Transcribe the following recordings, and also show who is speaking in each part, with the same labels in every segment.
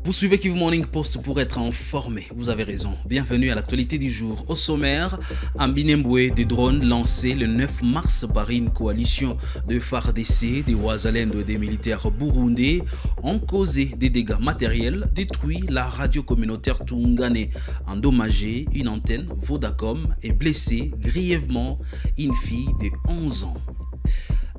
Speaker 1: Vous suivez Kivu Morning Post pour être informé, vous avez raison. Bienvenue à l'actualité du jour. Au sommaire, un Minembwe, des drones lancés le 9 mars par une coalition de FARDC, des Wazalendo et des militaires burundais ont causé des dégâts matériels, détruit la radio communautaire Tungane, endommagé une antenne Vodacom et blessé grièvement une fille de 11 ans.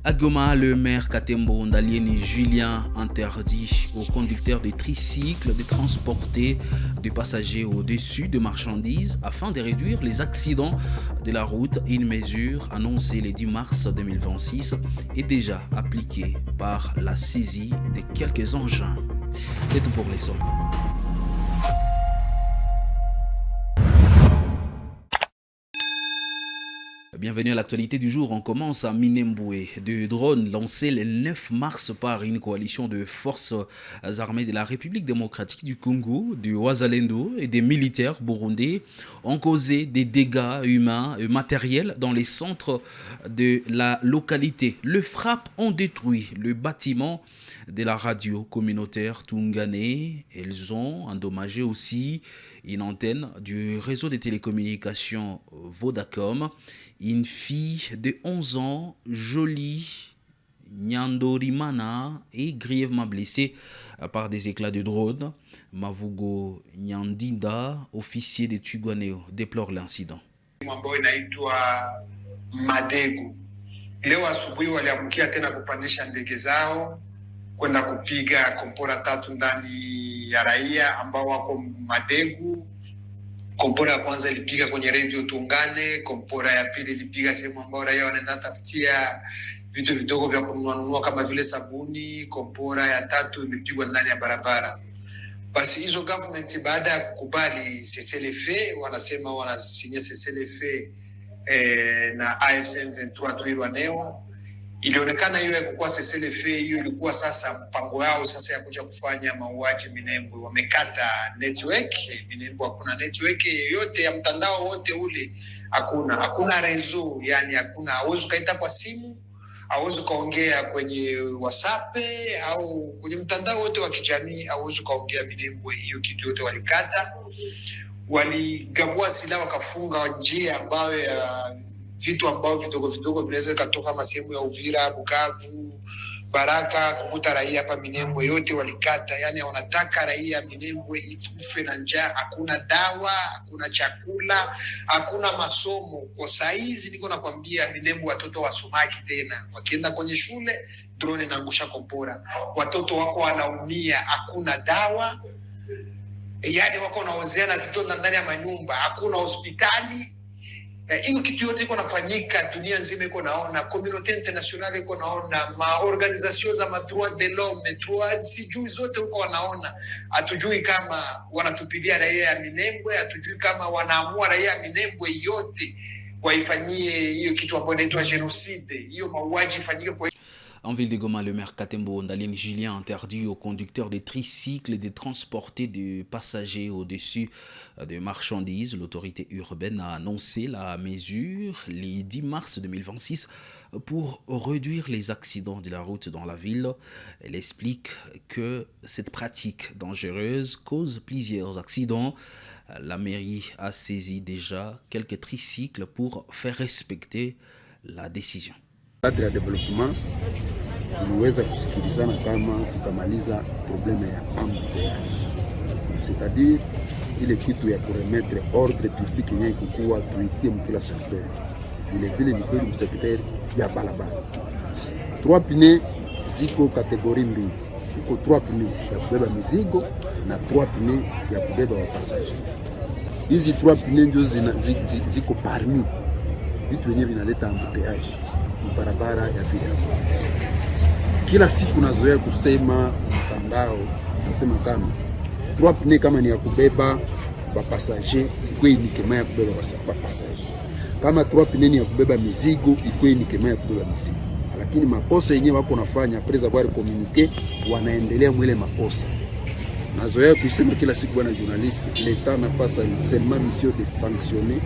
Speaker 1: À Goma, le maire Katembo Ndalieni Julien interdit aux conducteurs de tricycles de transporter des passagers au-dessus de marchandises afin de réduire les accidents de la route. Une mesure annoncée le 10 mars 2026 est déjà appliquée par la saisie de quelques engins. C'est tout pour les sommes. Bienvenue à l'actualité du jour. On commence à Minembwe. Deux drones lancés le 9 mars par une coalition de forces armées de la République démocratique du Congo, du Wazalendo et des militaires burundais ont causé des dégâts humains et matériels dans les centres de la localité. Les frappes ont détruit le bâtiment de la radio communautaire Tungane. Elles ont endommagé aussi une antenne du réseau de télécommunications Vodacom. Une fille de 11 ans, Jolie Nyandorimana, est grièvement blessée par des éclats de drone. Mavugo Nyandinda, officier de Twirwaneho, déplore l'incident.
Speaker 2: Ambao inaitwa Madegu. Leo asubuhi waliamkia tena kupandisha ndege zao kwenda kupiga kompora 3 ndani ya raia ambao wako Madegu. Kompora ya kwanza ilipiga kwenye radio Tungane, kompora ya pili ilipiga sehemu ambao raia wanaenda tafutia vitu vidogo vya kununua kama vile sabuni, kompora ya 3 imepigwa ndani ya barabara. Basi hizo government baada ya kukubali CCLF wanasema wanasinya CCLF na AFC M23 Twirwaneho. Ilionekana hiyo haikuwa CCLF, hiyo ilikuwa sasa mpango yao sasa ya kuja kufanya mauaji Minembwe. Wamekata network Minembwe, hakuna network yoyote ya mtandao wote ule, hakuna rezo, yani hakuna, hauwezi kaita kwa simu, hauwezi kaongea kwenye WhatsApp au kwenye mtandao wote wa kijamii, hauwezi kaongea Minembwe. Hiyo kitu yote walikata. Waligabua silaha wakafunga njia ambayo ya vitu ambao vidogo vinaweza kutoka kama sehemu ya Uvira, Bukavu, Baraka kukuta raia hapa Minembwe yote walikata. Yani wanataka raia Minembwe ikufe na njaa, hakuna dawa, hakuna chakula, hakuna masomo. Kwa saizi niko nakwambia Minembwe watoto wasomaki tena. Wakienda kwenye shule drone inaangusha kompora. Watoto wako wanaumia, hakuna dawa. Yani wako wanaozeana vitonda ndani ya manyumba, hakuna hospitali. Hiyo kitu yote iko nafanyika, dunia nzima iko naona, community international iko naona, maorganization za droit de l'homme, sijui zote huko wanaona. Hatujui kama wanatupilia raia ya Minembwe, hatujui kama wanaamua raia ya Minembwe yote waifanyie hiyo kitu ambayo inaitwa genocide, hiyo mauaji ifanyike kwa.
Speaker 1: En ville de Goma, le maire Katembo Ndalieni Julien interdit aux conducteurs de tricycles de transporter des passagers au-dessus des marchandises. L'autorité urbaine a annoncé la mesure le 10 mars 2026 pour réduire les accidents de la route dans la ville. Elle explique que cette pratique dangereuse cause plusieurs accidents. La mairie a saisi déjà quelques tricycles pour faire respecter la décision.
Speaker 3: Kadri ya development tuliweza kusikilizana kama tutamaliza probleme ya embouteillage, c'est-à-dire ile kitu ya kuremettre ordre public yenye kukua tuitie mkila secteur, vile ni kweli msekretari ya balabala. 3 pneus ziko kategori mbili, iko 3 pneus ya kubeba mizigo na 3 pneus ya kubeba wapasager. Hizi 3 pneus ndio ziko parmi vitu yenye vinaleta embouteillage barabara ya vile. Kila siku nazoea kusema mtandao, nasema kama 3 pneus kama ni ya kubeba passager, iko ni kema ya kubeba passager. Kama 3 pneus ni ya kubeba mizigo, iko ni kema ya kubeba mizigo. Lakini makosa yenyewe wako nafanya après avoir communiqué, wanaendelea mwele makosa. Nazoea kusema kila siku bwana journaliste, l'État n'a pas seulement mission de sanctionner,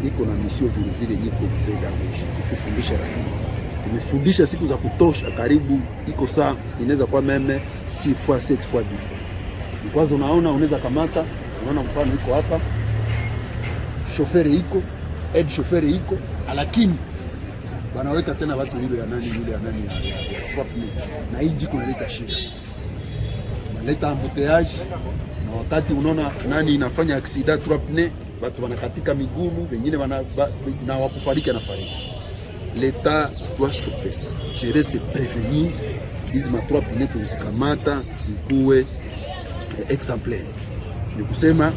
Speaker 3: iko na mission vile niko pedagogie, kufundisha raia. Tumefundisha siku za kutosha, karibu iko saa inaweza kwa meme 6 fois 7 fois 10 fois. Kwanza unaona, unaweza kamata, unaona mfano iko hapa, shoferi iko, head shoferi iko, lakini wanaweka tena watu yule ya nani ya swap meet, na hii jiko inaleta shida, inaleta embouteillage, na wakati unaona nani inafanya accident swap meet, watu wanakatika miguu, wengine na wakufariki na fariki. L'État doit stopper ça. Gérer, c'est prévenir. Hizi ma-3 pine tuzikamata zikuwe exemplaire. Ni kusema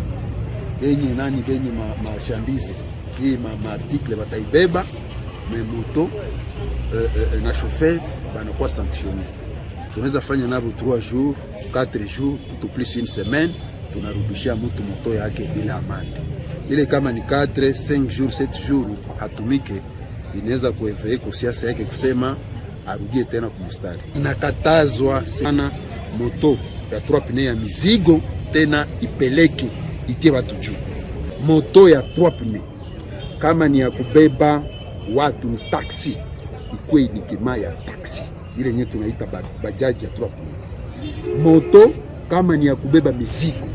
Speaker 3: yenye nani yenye marchandise hii ma-article bataibeba, mais moto na chauffeur banakuwa sanctionné. Tunaweza fanya nabo 3 jours, 4 jours, tout plus une semaine, tunarudishia mtu moto yake bila amande. Ile kama ni 4, 5 jours, 7 jours hatumike, inaweza kuevee kusiasa yake kusema arudie tena kumustari. Inakatazwa sana moto ya 3 pine ya mizigo tena ipeleke itie watu juu. Moto ya 3 pine kama ni ya kubeba watu ni taxi, ikuwe ni kema ya taxi, ile yenyewe tunaita bajaji ya 3 pine. Moto kama ni ya kubeba mizigo,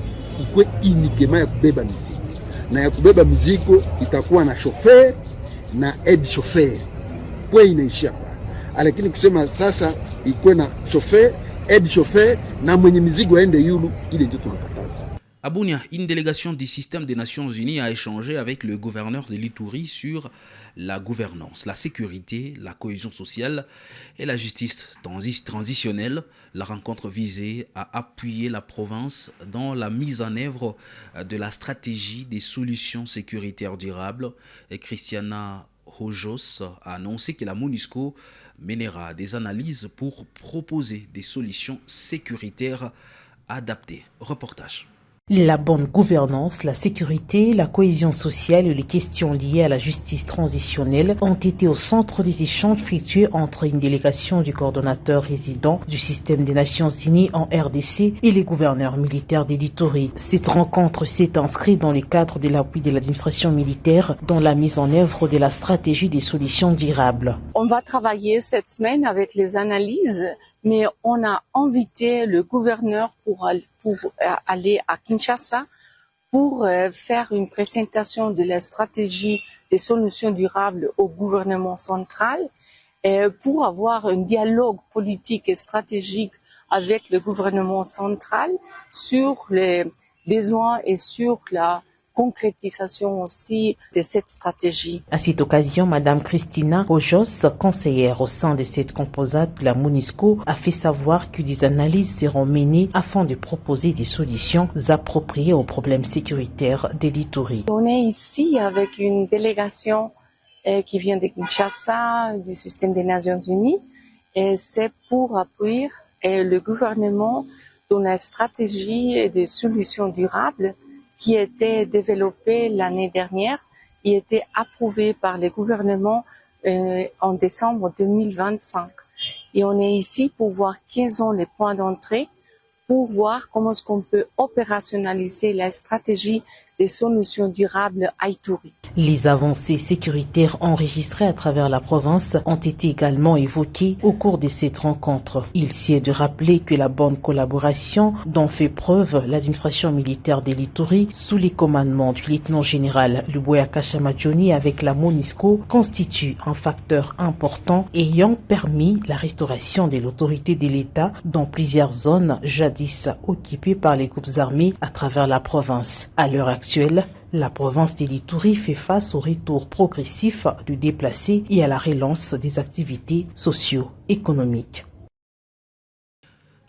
Speaker 3: ikuwe ni kema ya kubeba mizigo, na ya kubeba mizigo itakuwa na chauffeur na head chauffeur, kwa inaishia pale. Lakini kusema sasa ikuwe na chauffeur, head chauffeur na mwenye mizigo aende yulu, ile ndio tunakataza.
Speaker 1: À Bunia, une délégation du système des Nations Unies a échangé avec le gouverneur de l'Ituri sur la gouvernance, la sécurité, la cohésion sociale et la justice transitionnelle. La rencontre visait à appuyer la province dans la mise en œuvre de la stratégie des solutions sécuritaires durables. Et Christiana Hojos a annoncé que la MONUSCO mènera des analyses pour proposer des solutions sécuritaires adaptées. Reportage.
Speaker 4: La bonne gouvernance, la sécurité, la cohésion sociale et les questions liées à la justice transitionnelle ont été au centre des échanges effectués entre une délégation du coordonnateur résident du système des Nations Unies en RDC et les gouverneurs militaires de l'Ituri. Cette rencontre s'est inscrite dans le cadre de l'appui de l'administration militaire dans la mise en œuvre de la stratégie des solutions durables.
Speaker 5: On va travailler cette semaine avec les analyses, mais on a invité le gouverneur pour aller à Kinshasa pour faire une présentation de la stratégie des solutions durables au gouvernement central et pour avoir un dialogue politique et stratégique avec le gouvernement central sur les besoins et sur la concrétisation aussi de cette stratégie.
Speaker 4: À cette occasion, Madame Christina Hojos, conseillère au sein de cette composante de la MONUSCO, a fait savoir que des analyses seront menées afin de proposer des solutions appropriées aux problèmes sécuritaires de l'Ituri.
Speaker 5: On est ici avec une délégation qui vient de Kinshasa, du système des Nations Unies, et c'est pour appuyer le gouvernement dans la stratégie des solutions durables qui était développé l'année dernière et était approuvé par les gouvernements en décembre 2025. Et on est ici pour voir quels sont les points d'entrée, pour voir comment est-ce qu'on peut opérationnaliser la stratégie des solutions durables à Ituri.
Speaker 4: Les avancées sécuritaires enregistrées à travers la province ont été également évoquées au cours de cette rencontre. Il s'y est de rappeler que la bonne collaboration dont fait preuve l'administration militaire de l'Ituri sous les commandements du lieutenant-général Luboya Kashamadjoni avec la MONUSCO constitue un facteur important ayant permis la restauration de l'autorité de l'État dans plusieurs zones jadis occupées par les groupes armés à travers la province. À l'heure actuelle, la province de l'Ituri fait face au retour progressif de déplacés et à la relance des activités socio-économiques.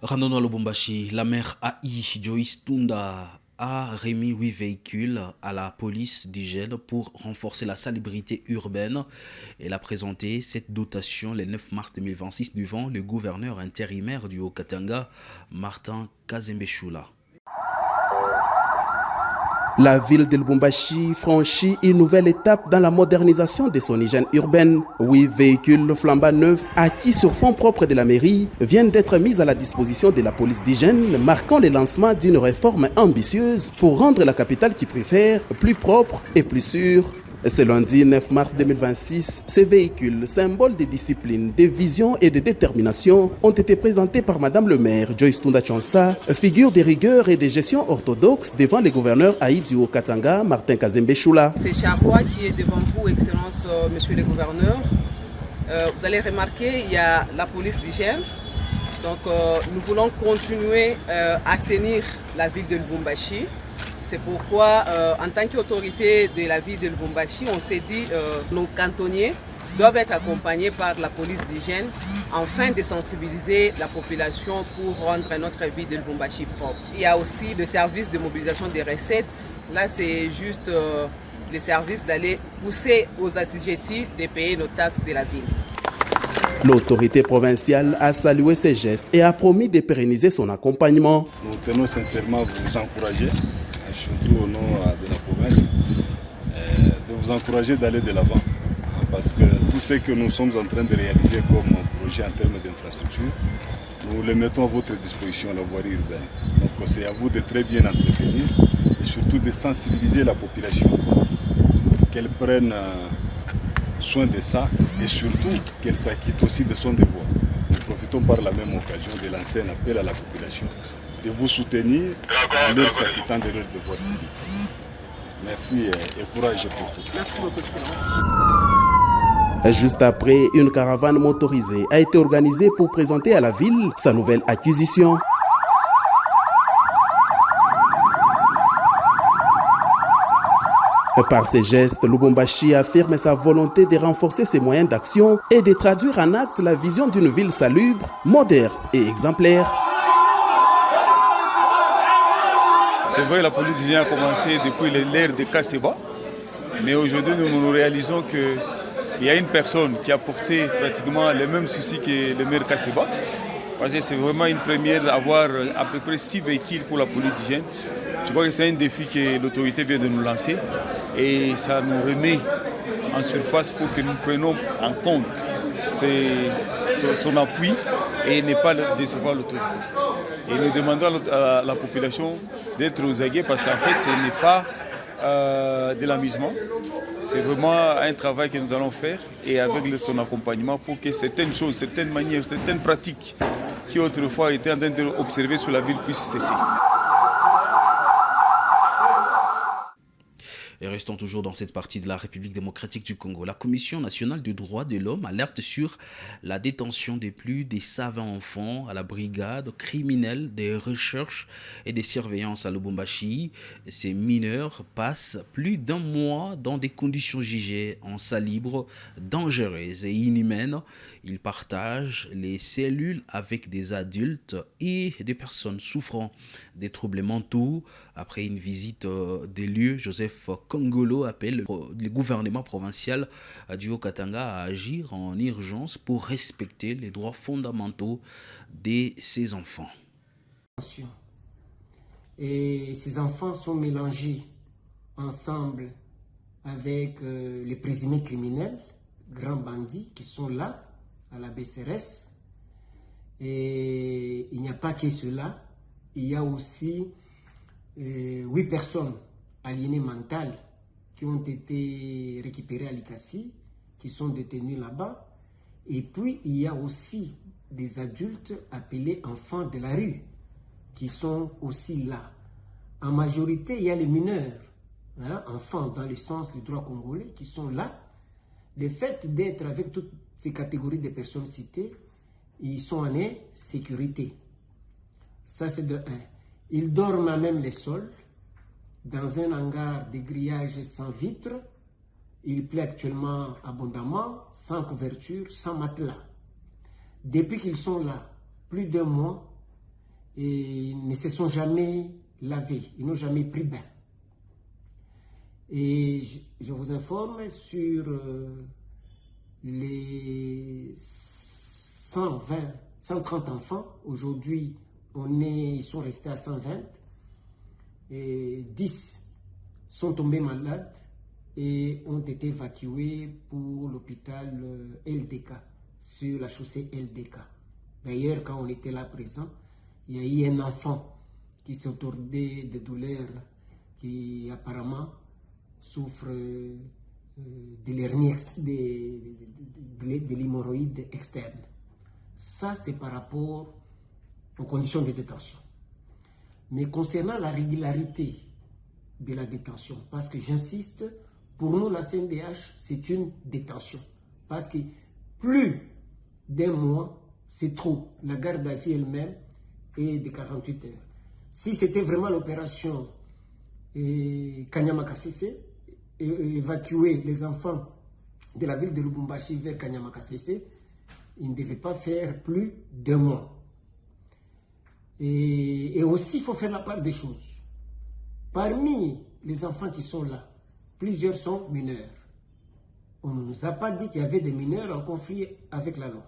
Speaker 1: Rendons-nous à Lubumbashi. La maire AI Joyce Tunda a remis 8 véhicules à la police d'hygiène pour renforcer la salubrité urbaine. Elle a présenté cette dotation le 9 mars 2026 devant le gouverneur intérimaire du Haut-Katanga, Martin Kazembeshula.
Speaker 6: La ville de Lubumbashi franchit une nouvelle étape dans la modernisation de son hygiène urbaine. 8 véhicules flambant neufs acquis sur fonds propres de la mairie viennent d'être mis à la disposition de la police d'hygiène, marquant le lancement d'une réforme ambitieuse pour rendre la capitale qui préfère plus propre et plus sûre. Ce lundi 9 mars 2026, ces véhicules, symboles de discipline, de vision et de détermination, ont été présentés par Madame le maire Joyce Tunda Tchonsa, figure de rigueur et de gestion orthodoxe devant les gouverneurs Haït du Haut-Katanga, Martin Kazembe Choula.
Speaker 7: C'est Charrois qui est devant vous, Excellence, Monsieur le gouverneur. Vous allez remarquer, il y a la police d'hygiène. Donc nous voulons continuer à assainir la ville de Lubumbashi. C'est pourquoi, en tant qu'autorité de la ville de Lubumbashi, on s'est dit nos cantonniers doivent être accompagnés par la police d'hygiène afin de sensibiliser la population pour rendre notre ville de Lubumbashi propre. Il y a aussi le service de mobilisation des recettes. Là, c'est juste le service d'aller pousser aux assujettis de payer nos taxes de la ville.
Speaker 6: L'autorité provinciale a salué ces gestes et a promis de pérenniser son accompagnement.
Speaker 8: Nous tenons sincèrement à vous encourager, surtout au nom de la province, de vous encourager d'aller de l'avant. Parce que tout ce que nous sommes en train de réaliser comme projet en termes d'infrastructure, nous le mettons à votre disposition, la voirie urbaine. Donc c'est à vous de très bien entretenir et surtout de sensibiliser la population, qu'elle prenne soin de ça et surtout qu'elle s'acquitte aussi de son devoir. Nous profitons par la même occasion de lancer un appel à la population de vous soutenir en leur s'acquittant de leur devoir. Merci et courage pour tout.
Speaker 7: Merci beaucoup, Excellence.
Speaker 6: Juste après, une caravane motorisée a été organisée pour présenter à la ville sa nouvelle acquisition. Par ces gestes, Lubumbashi affirme sa volonté de renforcer ses moyens d'action et de traduire en acte la vision d'une ville salubre, moderne et exemplaire.
Speaker 9: C'est vrai, la politique a commencé depuis l'ère de Kaseba, mais aujourd'hui nous réalisons qu'il y a une personne qui a porté pratiquement les mêmes soucis que le maire Kaseba. Parce que c'est vraiment une première d'avoir à peu près 6 véhicules pour la police d'hygiène. Je crois que c'est un défi que l'autorité vient de nous lancer et ça nous remet en surface pour que nous prenions en compte son appui et ne pas décevoir l'autorité. Et nous demandons à la population d'être aux aguets parce qu'en fait ce n'est pas de l'amusement, c'est vraiment un travail que nous allons faire et avec son accompagnement pour que certaines choses, certaines manières, certaines pratiques qui autrefois étaient en train d'observer sur la ville puissent cesser.
Speaker 1: Et restons toujours dans cette partie de la République démocratique du Congo. La Commission nationale des droits de l'homme alerte sur la détention de plus de 120 enfants à la brigade criminelle des recherches et des surveillances à Lubumbashi. Ces mineurs passent plus d'un mois dans des conditions jugées insalubres, dangereuses et inhumaines. Ils partagent les cellules avec des adultes et des personnes souffrant des troubles mentaux. Après une visite des lieux, Joseph Kongolo appelle le gouvernement provincial du Haut-Katanga à agir en urgence pour respecter les droits fondamentaux de ces enfants.
Speaker 10: Et ces enfants sont mélangés ensemble avec les présumés criminels, grands bandits qui sont là à la BCRS. Et il n'y a pas que cela, il y a aussi 8 personnes aliénées mentales qui ont été récupérées à Likasi, qui sont détenues là-bas. Et puis, il y a aussi des adultes appelés enfants de la rue qui sont aussi là. En majorité, il y a les mineurs, enfants dans le sens du droit congolais, qui sont là. Le fait d'être avec toutes ces catégories de personnes citées, ils sont en insécurité. Ça, c'est de 1. Ils dorment à même les sols, dans un hangar de grillage sans vitres. Il pleut actuellement abondamment, sans couverture, sans matelas. Depuis qu'ils sont là, plus d'1 mois, et ils ne se sont jamais lavés, ils n'ont jamais pris bain. Et je vous informe sur les 130 enfants. Aujourd'hui, ils sont restés à 120. Et 10 sont tombés malades et ont été évacués pour l'hôpital LDK, sur la chaussée LDK. D'ailleurs, quand on était là présent, il y a eu un enfant qui s'est autorisé de douleurs, qui apparemment souffre de l'hernie de l'hémorroïde externe. Ça, c'est par rapport aux conditions de détention. Mais concernant la régularité de la détention, parce que j'insiste, pour nous, la CNDH, c'est une détention. Parce que plus d'un mois, c'est trop. La garde à vue elle-même est de 48 heures. Si c'était vraiment l'opération Kanyama-Kasese, évacuer les enfants de la ville de Lubumbashi vers Kanyama-Kasese, il ne devait pas faire plus d'un mois. Et aussi, il faut faire la part des choses. Parmi les enfants qui sont là, plusieurs sont mineurs. On ne nous a pas dit qu'il y avait des mineurs en conflit avec la loi.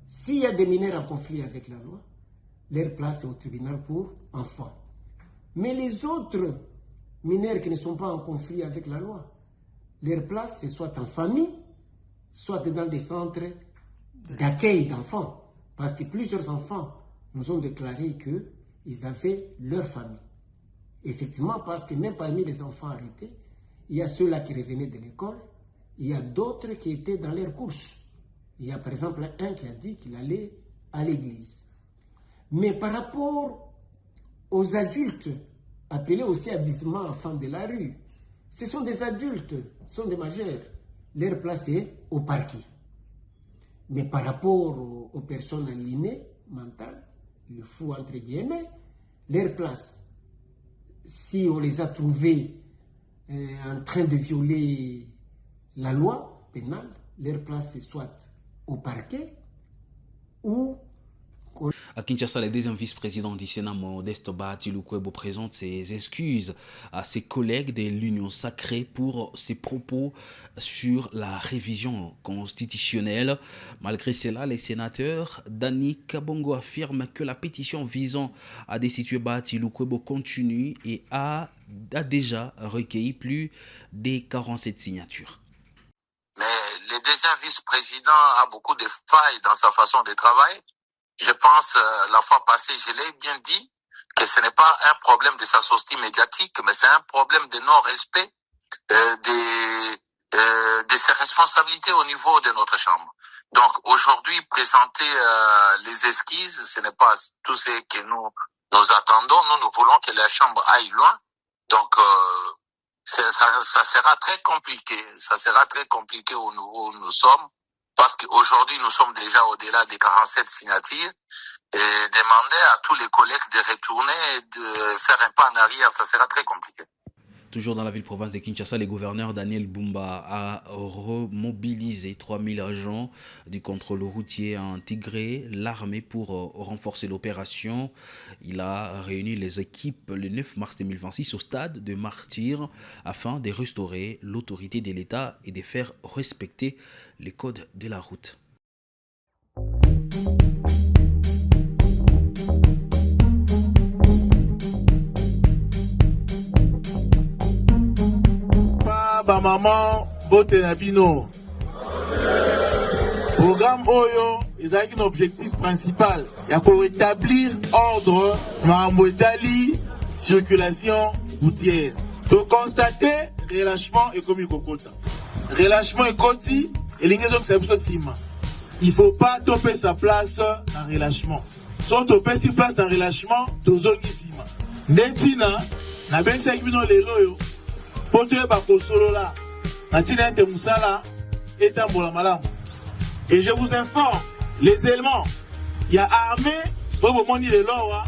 Speaker 10: S'il y a des mineurs en conflit avec la loi, leur place est au tribunal pour enfants. Mais les autres mineurs qui ne sont pas en conflit avec la loi, leur place c'est soit en famille, soit dans des centres d'accueil d'enfants. Parce que plusieurs enfants nous ont déclaré qu'ils avaient leur famille. Effectivement, parce que même parmi les enfants arrêtés, il y a ceux-là qui revenaient de l'école, il y a d'autres qui étaient dans leurs courses. Il y a par exemple un qui a dit qu'il allait à l'église. Mais par rapport aux adultes, appelés aussi abusement enfants de la rue, ce sont des adultes, ce sont des majeurs. Leur place est au parquet. Mais par rapport aux personnes aliénées, mentales, le fou entre guillemets, leur place, si on les a trouvés en train de violer la loi pénale, leur place est soit au parquet ou...
Speaker 1: À Kinshasa, le deuxième vice-président du Sénat, Modeste Bahati Lukwebo, présente ses excuses à ses collègues de l'Union sacrée pour ses propos sur la révision constitutionnelle. Malgré cela, les sénateurs Dani Kabongo affirment que la pétition visant à destituer Bahati Lukwebo continue et a déjà recueilli plus de 47 signatures.
Speaker 11: Mais le deuxième vice-président a beaucoup de failles dans sa façon de travailler. Je pense, la fois passée, je l'ai bien dit, que ce n'est pas un problème de sa sortie médiatique, mais c'est un problème de non-respect de ses responsabilités au niveau de notre Chambre. Donc aujourd'hui, présenter les esquisses, ce n'est pas tout ce que nous attendons. Nous voulons que la Chambre aille loin. Donc ça sera très compliqué. Ça sera très compliqué au niveau où nous sommes. Parce qu'aujourd'hui, nous sommes déjà au-delà des 47 signatures et demander à tous les collègues de retourner et de faire un pas en arrière, ça sera très compliqué.
Speaker 1: Toujours dans la ville-province de Kinshasa, le gouverneur Daniel Bumba a remobilisé 3000 agents du contrôle routier à intégrer l'armée pour renforcer l'opération. Il a réuni les équipes le 9 mars 2026 au stade de Martyrs afin de restaurer l'autorité de l'État et de faire respecter les codes de la route.
Speaker 12: Maman, bote na bino. Programme Oyo, ils ont un objectif principal. Il y a pour établir ordre dans la circulation routière. De constater relâchement économique au quota. Relâchement économique et l'ingénieur que c'est ciment. Il ne faut pas topper sa place dans le relâchement. Si on topper sa place dans le relâchement, tozongi ciment. Nentina, na ben 5 millions les loyaux. Pour te bako solo là, natina te musala et tambola malam. Et je vous informe, les éléments, il y a armée, pour vous montrer les lois,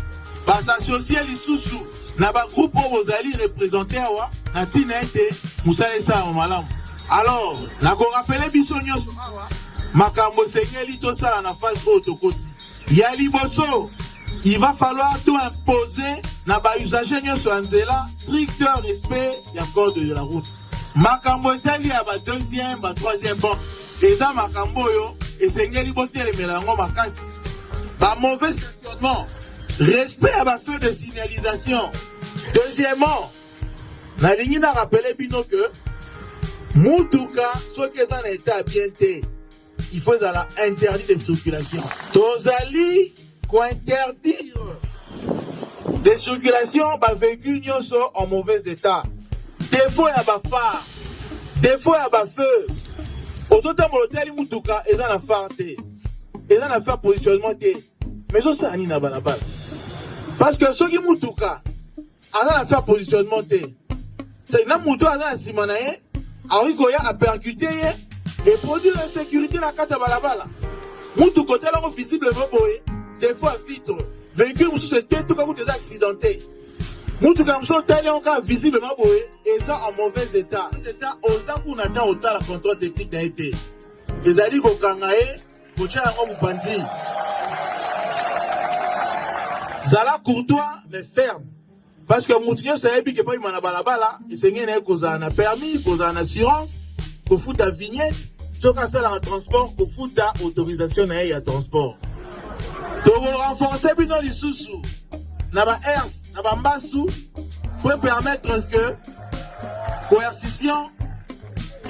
Speaker 12: bah s'associer les sous-sous, na ba groupe pour vous aller représenter wa, natina te musala ça malam. Alors, na ko rappeler bisonyo awa, makambo sengeli to sala na phase auto koti. Ya liboso, il va falloir tout imposer na ba usager nyoso anzela strict respect ya code de la route. Makambo etali ya ba deuxième, ba troisième bon. Eza makambo yo esengeli botele melango makasi. Ba mauvais stationnement, respect à ba feu de signalisation. Deuxièmement, na lingi na rappeler bino que mutuka soki eza na état bien te, il faut la interdit de circulation. Tozali interdire des circulations par véhicules en mauvais état. Défaut à phare, défaut ya bafeu ozotambola otali mutuka eza na phare te eza na faire positionnement te mais ezosala nini na balabala parce que soki mutuka aza na faire positionnement te na mutu aza na nsima na ye akoki koya apercute ye eproduire insécurité na kati ya balabala mutuka otalango visiblement boye défaut ya vitre véhicule mosusu etetuka kutu eza accidenté mutuka mosusu otali yango kaka visiblement boye eza en mauvais état oza kuna ntan otala contrôle technique na ye te ezali kokanga ye kotia yango mopanzi zala courtois mais ferme parce que mutu nyonso ayebi ke paima na balabala esengeli na ye kozala na permis kozala na assurance kofuta vignette soki asalaka transport kofuta autorisation na ye ya transport tokorenforce bino lisusu na baers na bambasu pour permettre que coercition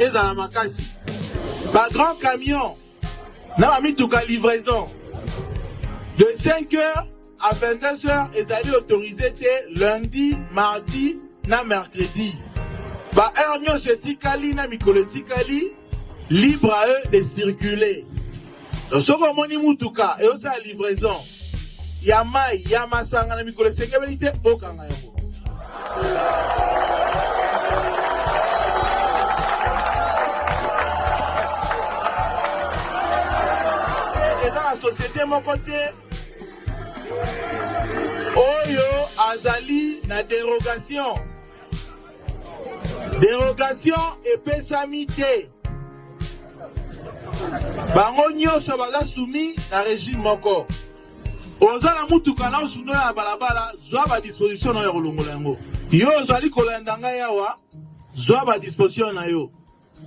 Speaker 12: ezala makasi bagrand camion na bamituka livraison de 5h à 22h ezali autorisé te lundi mardi na mercredi baheure nyonso etikali na mikolo etikali libre à eux de circuler donc soki omoni mutuka ezosala livraison ya mai ya masanga na mikolo esengebeli te okanga yango eza na société moko te oyo azali na dérogation epesami te bango nyonso baza soumis na régime moko oza na mutuka na osundo na balabala zwa badisposition na yo kolongola yango yo ozali kolanda ngai awa zwa badisposition na yo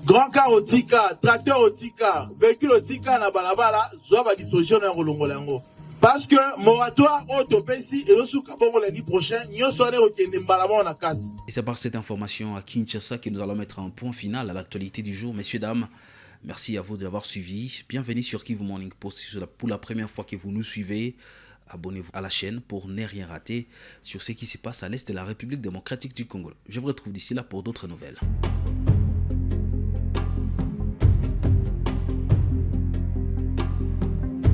Speaker 12: grand car otika tracteur otika véhicule otika na balabala zwa badisposition na yo kolongola yango parce que moratoire autopesi et lundi prochain
Speaker 1: et c'est par cette information à Kinshasa que nous allons mettre un point final à l'actualité du jour. Messieurs, dames, merci à vous de l'avoir suivi. Bienvenue sur Kivu Morning Post. Pour la première fois que vous nous suivez, abonnez-vous à la chaîne pour ne rien rater sur ce qui se passe à l'est de la République démocratique du Congo. Je vous retrouve d'ici là pour d'autres nouvelles.